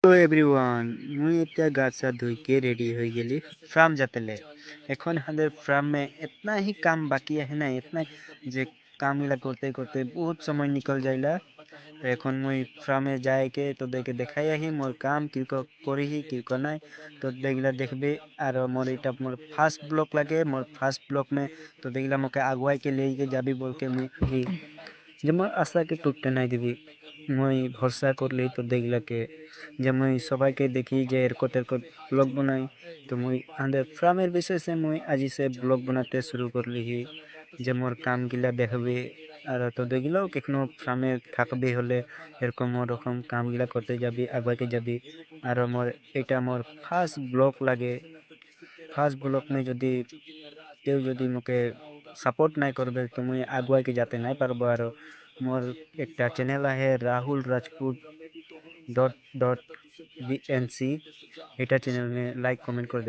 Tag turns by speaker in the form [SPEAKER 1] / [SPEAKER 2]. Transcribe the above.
[SPEAKER 1] Hello everyone, মুই এতিয়া গা চা ধুইকে রেডি হয়ে গেলি ফার্ম যাতেলে। এখন আমাদের ফার্মে इतना ही काम बाकी है ना, इतना যে কামগুলা করতে করতে বহুত সময় নিকল যাইলা। তো এখন মুই ফার্মে যাইকে তোদেরকে দেখাই আহি মোর কাম কি করিহি কি নাই। তো দেখলা দেখবি। আর মোর এটা মোর ফার্স্ট ব্লক লাগে, মোর ফার্স্ট ব্লক में तो देखला मोके अगुवाई के लेके जाबी बोल के मुई ही যে মোর আশাকে টুটতে নাই দিবি। মুই ভরসা করলি তো দেখলা के যে মুই সবাইকে দেখি যে এরকত এরকত ব্লগ বানাই। তো মুই আন্ডার ফার্মের বিষয় সে মুই আজি সে ব্লগ বানাতে শুরু করলি হি যে মোর কাম গিলা দেখবি। আর তো দেখিলাও কেখনো ফার্মে থাকবি হলে এরকম ওরকম কাম গিলা করতে যাবি আগাইতে যাবি। আর মোর এটা মোর ফার্স্ট ব্লগ লাগে। ফার্স্ট ব্লগ में যদি কেউ যদি মোকে সাপোর্ট নাই করবে তো মুই আগুয়াকে যাতে নাই পারবো। আর মোর একটা চ্যানেল আছে Rahul Rajput dot dot V N C. এটা চ্যানেল লাইক কমেंट कर दे।